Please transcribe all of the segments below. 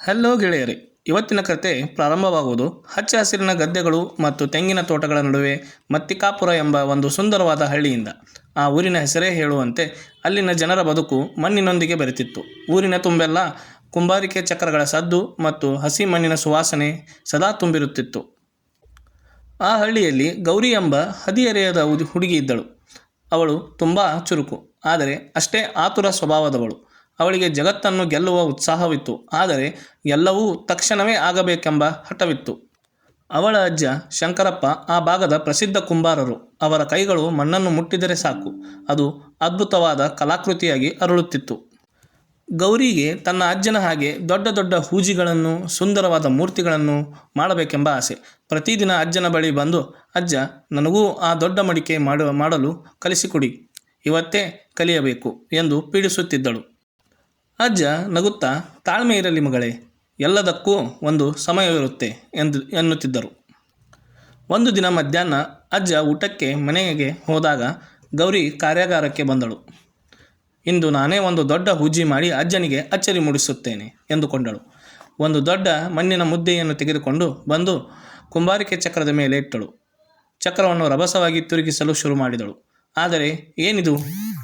Hello ಗೆಳೆಯರೇ, ಇವತ್ತಿನ ಕತೆ ಪ್ರಾರಂಭವಾಗುವುದು ಹಚ್ಚ ಹಸಿರಿನ ಗದ್ದೆಗಳು ಮತ್ತು ತೆಂಗಿನ ತೋಟಗಳ ನಡುವೆ ಮತ್ತಿಕಾಪುರ ಎಂಬ ಒಂದು ಸುಂದರವಾದ ಹಳ್ಳಿಯಿಂದ. ಆ ಊರಿನ ಹೆಸರೇ ಹೇಳುವಂತೆ ಅಲ್ಲಿನ ಜನರ ಬದುಕು ಮಣ್ಣಿನೊಂದಿಗೆ ಬೆರೆತಿತ್ತು. ಊರಿನ ತುಂಬೆಲ್ಲ ಕುಂಬಾರಿಕೆ ಚಕ್ರಗಳ ಸದ್ದು ಮತ್ತು ಹಸಿ ಮಣ್ಣಿನ ಸುವಾಸನೆ ಸದಾ ತುಂಬಿರುತ್ತಿತ್ತು. ಆ ಹಳ್ಳಿಯಲ್ಲಿ ಗೌರಿ ಎಂಬ ಹದಿಹರೆಯದ ಹುಡುಗಿ ಇದ್ದಳು. ಅವಳು ತುಂಬ ಚುರುಕು, ಆದರೆ ಅಷ್ಟೇ ಆತುರ ಸ್ವಭಾವದವಳು. ಅವಳಿಗೆ ಜಗತ್ತನ್ನು ಗೆಲ್ಲುವ ಉತ್ಸಾಹವಿತ್ತು, ಆದರೆ ಎಲ್ಲವೂ ತಕ್ಷಣವೇ ಆಗಬೇಕೆಂಬ ಹಠವಿತ್ತು. ಅವಳ ಅಜ್ಜ ಶಂಕರಪ್ಪ ಆ ಭಾಗದ ಪ್ರಸಿದ್ಧ ಕುಂಬಾರರು. ಅವರ ಕೈಗಳು ಮಣ್ಣನ್ನು ಮುಟ್ಟಿದರೆ ಸಾಕು, ಅದು ಅದ್ಭುತವಾದ ಕಲಾಕೃತಿಯಾಗಿ ಅರಳುತ್ತಿತ್ತು. ಗೌರಿಗೆ ತನ್ನ ಅಜ್ಜನ ಹಾಗೆ ದೊಡ್ಡ ದೊಡ್ಡ ಹೂಜಿಗಳನ್ನು, ಸುಂದರವಾದ ಮೂರ್ತಿಗಳನ್ನು ಮಾಡಬೇಕೆಂಬ ಆಸೆ. ಪ್ರತಿದಿನ ಅಜ್ಜನ ಬಳಿ ಬಂದು, ಅಜ್ಜ, ನನಗೂ ಆ ದೊಡ್ಡ ಮಡಿಕೆ ಮಾಡಲು ಕಲಿಸಿಕೊಡಿ, ಇವತ್ತೇ ಕಲಿಯಬೇಕು ಎಂದು ಪೀಡಿಸುತ್ತಿದ್ದಳು. ಅಜ್ಜ ನಗುತ್ತಾ, ತಾಳ್ಮೆ ಇರಲಿ ಮಗಳೇ, ಎಲ್ಲದಕ್ಕೂ ಒಂದು ಸಮಯವಿರುತ್ತೆ ಎನ್ನುತ್ತಿದ್ದರು. ಒಂದು ದಿನ ಮಧ್ಯಾಹ್ನ ಅಜ್ಜ ಊಟಕ್ಕೆ ಮನೆಗೆ ಹೋದಾಗ ಗೌರಿ ಕಾರ್ಯಾಗಾರಕ್ಕೆ ಬಂದಳು. ಇಂದು ನಾನೇ ಒಂದು ದೊಡ್ಡ ಹೂಜಿ ಮಾಡಿ ಅಜ್ಜನಿಗೆ ಅಚ್ಚರಿ ಮೂಡಿಸುತ್ತೇನೆ ಎಂದುಕೊಂಡಳು. ಒಂದು ದೊಡ್ಡ ಮಣ್ಣಿನ ಮುದ್ದೆಯನ್ನು ತೆಗೆದುಕೊಂಡು ಬಂದು ಕುಂಬಾರಿಕೆ ಚಕ್ರದ ಮೇಲೆ ಇಟ್ಟಳು. ಚಕ್ರವನ್ನು ರಭಸವಾಗಿ ತಿರುಗಿಸಲು ಶುರು ಮಾಡಿದಳು. ಆದರೆ ಏನಿದು?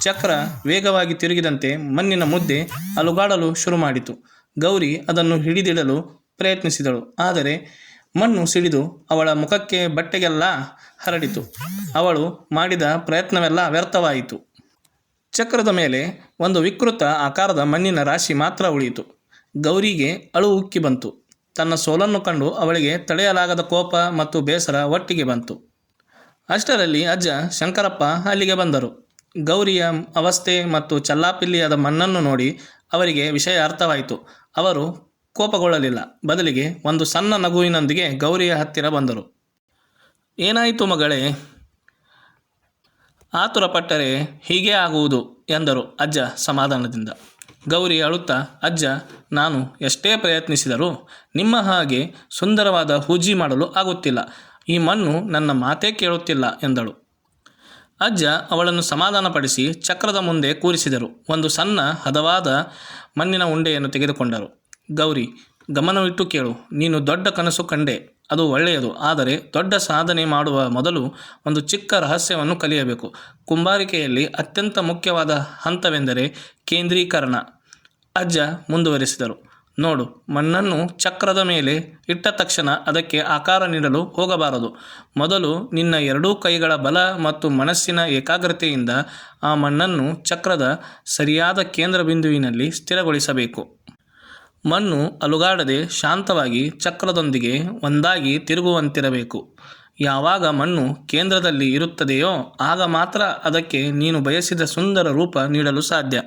ಚಕ್ರ ವೇಗವಾಗಿ ತಿರುಗಿದಂತೆ ಮಣ್ಣಿನ ಮುದ್ದೆ ಅಲುಗಾಡಲು ಶುರು ಮಾಡಿತು. ಗೌರಿ ಅದನ್ನು ಹಿಡಿದಿಡಲು ಪ್ರಯತ್ನಿಸಿದಳು, ಆದರೆ ಮಣ್ಣು ಸಿಡಿದು ಅವಳ ಮುಖಕ್ಕೆ, ಬಟ್ಟೆಗೆಲ್ಲ ಹರಡಿತು. ಅವಳು ಮಾಡಿದ ಪ್ರಯತ್ನವೆಲ್ಲ ವ್ಯರ್ಥವಾಯಿತು. ಚಕ್ರದ ಮೇಲೆ ಒಂದು ವಿಕೃತ ಆಕಾರದ ಮಣ್ಣಿನ ರಾಶಿ ಮಾತ್ರ ಉಳಿಯಿತು. ಗೌರಿಗೆ ಅಳು ಉಕ್ಕಿ ಬಂತು. ತನ್ನ ಸೋಲನ್ನು ಕಂಡು ಅವಳಿಗೆ ತಡೆಯಲಾಗದ ಕೋಪ ಮತ್ತು ಬೇಸರ ಒಟ್ಟಿಗೆ ಬಂತು. ಅಷ್ಟರಲ್ಲಿ ಅಜ್ಜ ಶಂಕರಪ್ಪ ಅಲ್ಲಿಗೆ ಬಂದರು. ಗೌರಿಯ ಅವಸ್ಥೆ ಮತ್ತು ಚಲ್ಲಾಪಿಲ್ಲಿಯಾದ ಮಣ್ಣನ್ನು ನೋಡಿ ಅವರಿಗೆ ವಿಷಯ ಅರ್ಥವಾಯಿತು. ಅವರು ಕೋಪಗೊಳ್ಳಲಿಲ್ಲ, ಬದಲಿಗೆ ಒಂದು ಸಣ್ಣ ನಗುವಿನೊಂದಿಗೆ ಗೌರಿಯ ಹತ್ತಿರ ಬಂದರು. ಏನಾಯಿತು ಮಗಳೇ? ಆತುರಪಟ್ಟರೆ ಹೀಗೆ ಆಗುವುದು ಎಂದರು ಅಜ್ಜ ಸಮಾಧಾನದಿಂದ. ಗೌರಿ ಅಳುತ್ತಾ, ಅಜ್ಜ, ನಾನು ಎಷ್ಟೇ ಪ್ರಯತ್ನಿಸಿದರೂ ನಿಮ್ಮ ಹಾಗೆ ಸುಂದರವಾದ ಹೂಜಿ ಮಾಡಲು ಆಗುತ್ತಿಲ್ಲ. ಈ ಮಣ್ಣು ನನ್ನ ಮಾತೇ ಕೇಳುತ್ತಿಲ್ಲ ಎಂದಳು. ಅಜ್ಜ ಅವಳನ್ನು ಸಮಾಧಾನಪಡಿಸಿ ಚಕ್ರದ ಮುಂದೆ ಕೂರಿಸಿದರು. ಒಂದು ಸಣ್ಣ ಹದವಾದ ಮಣ್ಣಿನ ಉಂಡೆಯನ್ನು ತೆಗೆದುಕೊಂಡರು. ಗೌರಿ, ಗಮನವಿಟ್ಟು ಕೇಳು, ನೀನು ದೊಡ್ಡ ಕನಸು ಕಂಡೆ, ಅದು ಒಳ್ಳೆಯದು. ಆದರೆ ದೊಡ್ಡ ಸಾಧನೆ ಮಾಡುವ ಮೊದಲು ಒಂದು ಚಿಕ್ಕ ರಹಸ್ಯವನ್ನು ಕಲಿಯಬೇಕು. ಕುಂಬಾರಿಕೆಯಲ್ಲಿ ಅತ್ಯಂತ ಮುಖ್ಯವಾದ ಹಂತವೆಂದರೆ ಕೇಂದ್ರೀಕರಣ. ಅಜ್ಜ ಮುಂದುವರಿಸಿದರು. ನೋಡು, ಮಣ್ಣನ್ನು ಚಕ್ರದ ಮೇಲೆ ಇಟ್ಟ ತಕ್ಷಣ ಅದಕ್ಕೆ ಆಕಾರ ನೀಡಲು ಹೋಗಬಾರದು. ಮೊದಲು ನಿನ್ನ ಎರಡೂ ಕೈಗಳ ಬಲ ಮತ್ತು ಮನಸ್ಸಿನ ಏಕಾಗ್ರತೆಯಿಂದ ಆ ಮಣ್ಣನ್ನು ಚಕ್ರದ ಸರಿಯಾದ ಕೇಂದ್ರ ಬಿಂದುವಿನಲ್ಲಿ ಸ್ಥಿರಗೊಳಿಸಬೇಕು. ಮಣ್ಣು ಅಲುಗಾಡದೆ ಶಾಂತವಾಗಿ ಚಕ್ರದೊಂದಿಗೆ ಒಂದಾಗಿ ತಿರುಗುವಂತಿರಬೇಕು. ಯಾವಾಗ ಮಣ್ಣು ಕೇಂದ್ರದಲ್ಲಿ ಇರುತ್ತದೆಯೋ ಆಗ ಮಾತ್ರ ಅದಕ್ಕೆ ನೀನು ಬಯಸಿದ ಸುಂದರ ರೂಪ ನೀಡಲು ಸಾಧ್ಯ.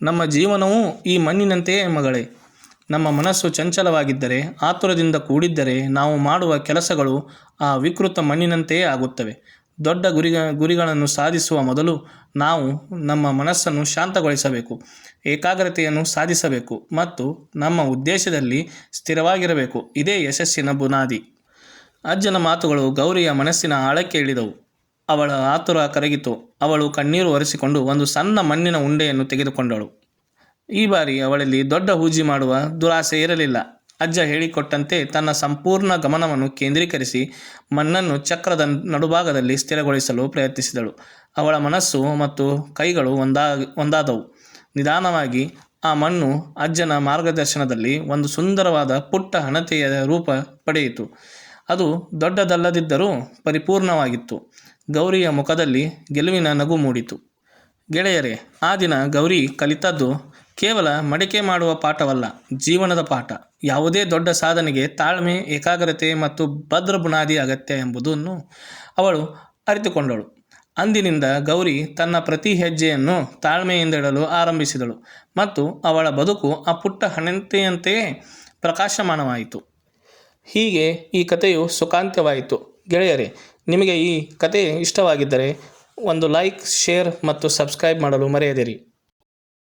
ನಮ್ಮ ಜೀವನವೂ ಈ ಮಣ್ಣಿನಂತೆಯೇ ಮಗಳೇ. ನಮ್ಮ ಮನಸ್ಸು ಚಂಚಲವಾಗಿದ್ದರೆ, ಆತುರದಿಂದ ಕೂಡಿದ್ದರೆ ನಾವು ಮಾಡುವ ಕೆಲಸಗಳು ಆ ವಿಕೃತ ಮಣ್ಣಿನಂತೆಯೇ ಆಗುತ್ತವೆ. ದೊಡ್ಡ ಗುರಿಗಳನ್ನು ಸಾಧಿಸುವ ಮೊದಲು ನಾವು ನಮ್ಮ ಮನಸ್ಸನ್ನು ಶಾಂತಗೊಳಿಸಬೇಕು, ಏಕಾಗ್ರತೆಯನ್ನು ಸಾಧಿಸಬೇಕು ಮತ್ತು ನಮ್ಮ ಉದ್ದೇಶದಲ್ಲಿ ಸ್ಥಿರವಾಗಿರಬೇಕು. ಇದೇ ಯಶಸ್ಸಿನ ಬುನಾದಿ. ಅಜ್ಜನ ಮಾತುಗಳು ಗೌರಿಯ ಮನಸ್ಸಿನ ಆಳಕ್ಕೆ ಇಳಿದವು. ಅವಳ ಆತುರ ಕರಗಿತು. ಅವಳು ಕಣ್ಣೀರು ಒರೆಸಿಕೊಂಡು ಒಂದು ಸಣ್ಣ ಮಣ್ಣಿನ ಉಂಡೆಯನ್ನು ತೆಗೆದುಕೊಂಡಳು. ಈ ಬಾರಿ ಅವಳಲ್ಲಿ ದೊಡ್ಡ ಹೂಜಿ ಮಾಡುವ ದುರಾಸೆ ಇರಲಿಲ್ಲ. ಅಜ್ಜ ಹೇಳಿಕೊಟ್ಟಂತೆ ತನ್ನ ಸಂಪೂರ್ಣ ಗಮನವನ್ನು ಕೇಂದ್ರೀಕರಿಸಿ ಮಣ್ಣನ್ನು ಚಕ್ರದ ನಡುಭಾಗದಲ್ಲಿ ಸ್ಥಿರಗೊಳಿಸಲು ಪ್ರಯತ್ನಿಸಿದಳು. ಅವಳ ಮನಸ್ಸು ಮತ್ತು ಕೈಗಳು ಒಂದಾದವು. ನಿಧಾನವಾಗಿ ಆ ಮಣ್ಣು ಅಜ್ಜನ ಮಾರ್ಗದರ್ಶನದಲ್ಲಿ ಒಂದು ಸುಂದರವಾದ ಪುಟ್ಟ ಹಣತೆಯ ರೂಪ ಪಡೆಯಿತು. ಅದು ದೊಡ್ಡದಲ್ಲದಿದ್ದರೂ ಪರಿಪೂರ್ಣವಾಗಿತ್ತು. ಗೌರಿಯ ಮುಖದಲ್ಲಿ ಗೆಲುವಿನ ನಗು ಮೂಡಿತು. ಗೆಳೆಯರೇ, ಆ ದಿನ ಗೌರಿ ಕಲಿತದ್ದು ಕೇವಲ ಮಡಿಕೆ ಮಾಡುವ ಪಾಠವಲ್ಲ, ಜೀವನದ ಪಾಠ. ಯಾವುದೇ ದೊಡ್ಡ ಸಾಧನೆಗೆ ತಾಳ್ಮೆ, ಏಕಾಗ್ರತೆ ಮತ್ತು ಭದ್ರ ಬುನಾದಿ ಅಗತ್ಯ ಎಂಬುದನ್ನು ಅವಳು ಅರಿತುಕೊಂಡಳು. ಅಂದಿನಿಂದ ಗೌರಿ ತನ್ನ ಪ್ರತಿ ಹೆಜ್ಜೆಯನ್ನು ತಾಳ್ಮೆಯಿಂದ ಇಡಲು ಆರಂಭಿಸಿದಳು ಮತ್ತು ಅವಳ ಬದುಕು ಆ ಪುಟ್ಟ ಹಣತೆಯಂತೆಯೇ ಪ್ರಕಾಶಮಾನವಾಯಿತು. ಹೀಗೆ ಈ ಕಥೆಯು ಸುಖಾಂತ್ಯವಾಯಿತು. ಗೆಳೆಯರೇ, ನಿಮಗೆ ಈ ಕತೆ ಇಷ್ಟವಾಗಿದ್ದರೆ ಒಂದು ಲೈಕ್, ಶೇರ್ ಮತ್ತು ಸಬ್ಸ್ಕ್ರೈಬ್ ಮಾಡಲು ಮರೆಯದಿರಿ.